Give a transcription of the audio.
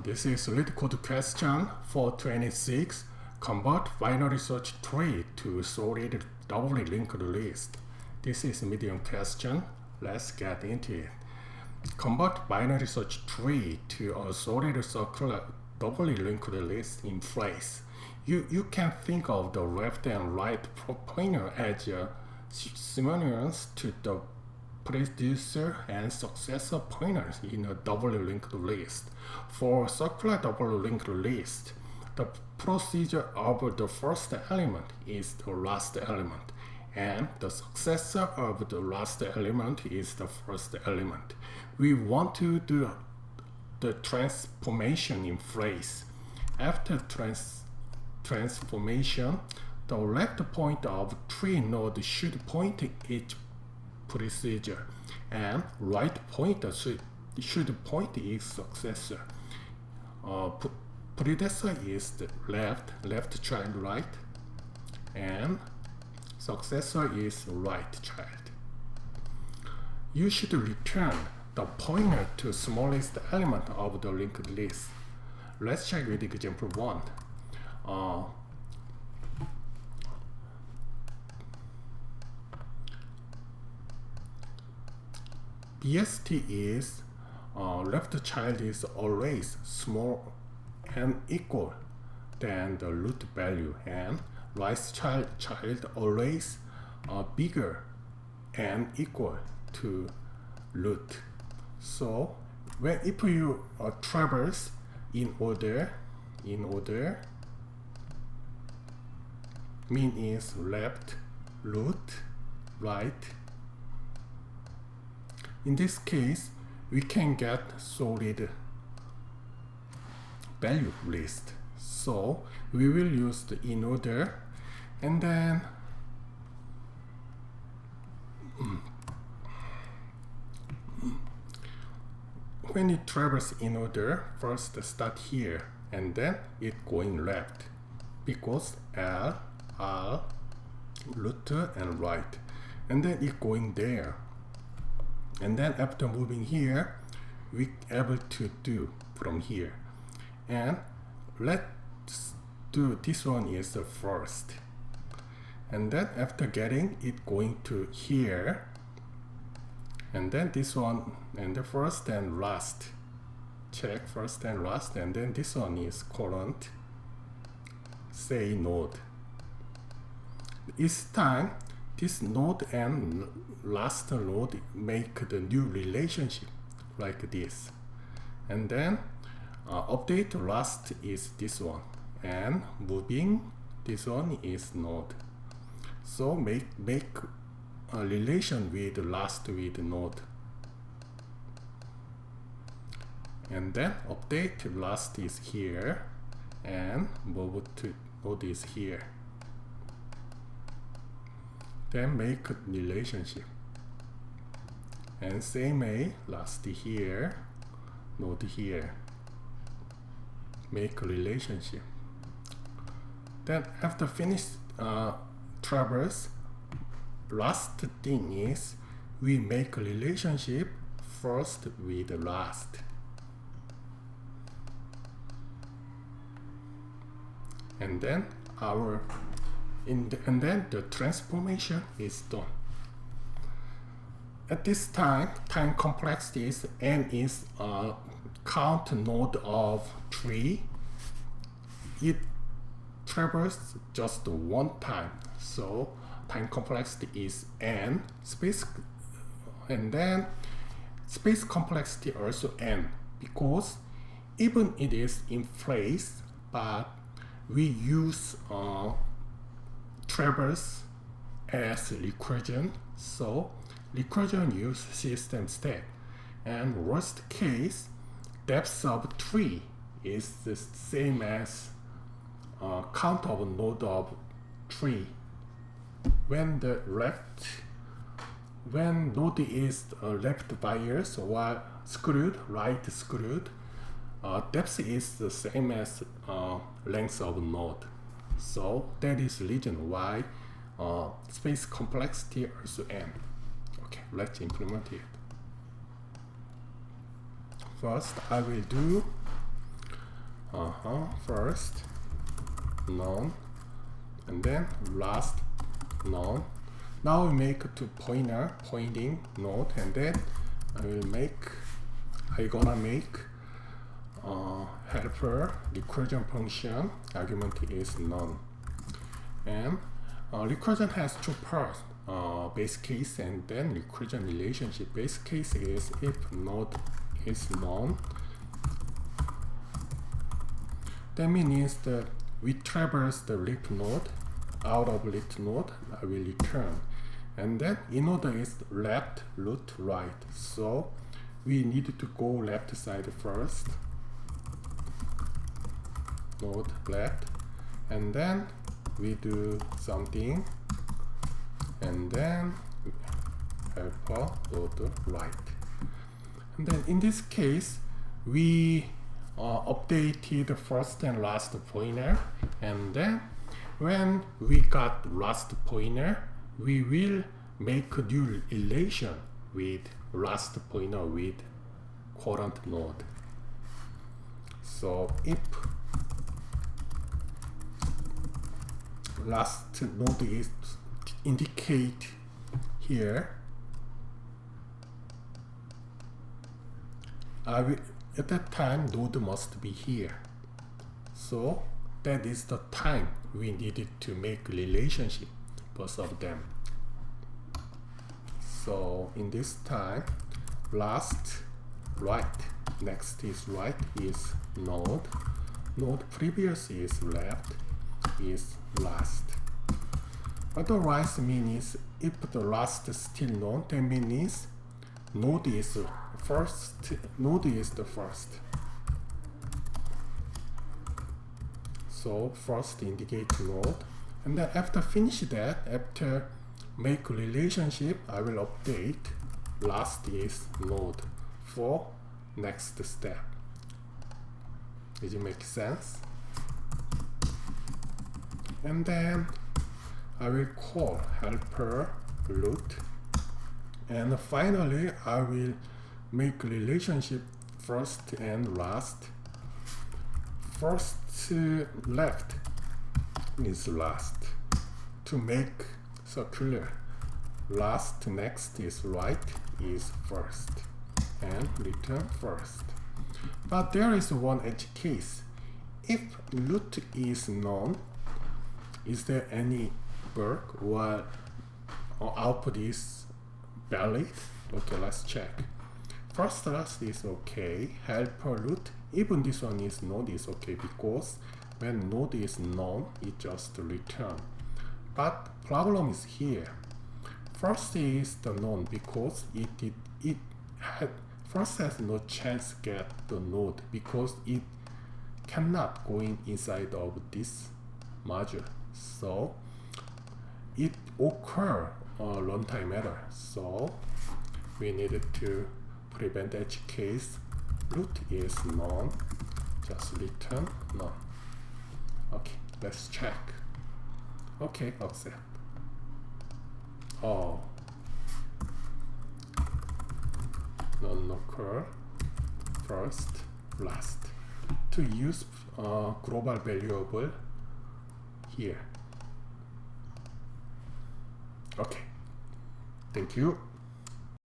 This is lead code question 426. Convert binary search tree to sorted doubly linked list. This is medium question. Let's get into it. Convert binary search tree to a sorted circular doubly linked list in place. You can think of the left and right pointer as similarities to the predecessor and successor pointers in a doubly linked list. For a circular doubly linked list, the procedure of the first element is the last element, and the successor of the last element is the first element. We want to do the transformation in place. After transformation, the left point of tree node should point each procedure, and right pointer should point its successor. Predecessor is the left child right, and successor is right child. You should return the pointer to smallest element of the linked list. Let's check with example 1. BST is left child is always small and equal than the root value, and right child always bigger and equal to root. So if you traverse in order, mean is left, root, right. In this case, we can get solid value list. So we will use the in order, and then when it travels in order, first start here, and then it going left, because L, R, root and right, and then it going there. And then after moving here, we able to do from here. And let's do this one is the first. And then after getting it going to here, and then this one and the first and last. Check first and last, and then this one is current, say node. Each time this node and last node make the new relationship like this, and then update last is this one, and moving this one is node. So make a relation with last with node, and then update last is here, and move to node is here. Then make a relationship, and same way last here, node here, make a relationship. Then after finish traverse, last thing is we make a relationship first with the last, and then and then the transformation is done. At this time complexity is n is count node of tree. It traverses just one time, so time complexity is n. And then space complexity also n, because even it is in place, but we use traverse as recursion, so recursion use system state, and worst case depth of tree is the same as count of node of tree. When node is left bias or screwed, right screwed, depth is the same as length of node. So that is the reason why space complexity also n. Okay, let's implement it. First, I will do first none, and then last none. Now we make two pointer pointing node, and then I gonna make helper recursion function argument is none. And recursion has two parts, base case and then recursion relationship. Base case is if node is none, that means that we traverse the leaf node. Out of leaf node I will return, and then in order is left, root, right, so we need to go left side first, node left, and then we do something, and then helper node right. And then in this case we updated the first and last pointer, and then when we got last pointer we will make a new relation with last pointer with current node. So if last node is indicate here, at that time node must be here. So that is the time we needed to make relationship both of them. So in this time, last right, next is right is node, node previous is left is last. Otherwise means if the last is still known, that means node is first, node is the first. So first indicate node, and then after finish that, after make relationship, I will update last is node for next step. Did it make sense? And then I will call helper root, and finally I will make relationship first and last. First left is last to make circular. Last next is right is first, and return first. But there is one edge case. If root is known, is there any work or output is valid? Okay, let's check. First last is okay. Helper root, even this one is node is okay, because when node is known, it just return. But problem is here. First is the known because first has no chance get the node because it cannot go inside of this module. So it occur runtime error. So we needed to prevent edge case. Root is none, just return none. Okay, let's check. Okay, accept. Oh, none occur first, last. To use global variable here. Okay, thank you.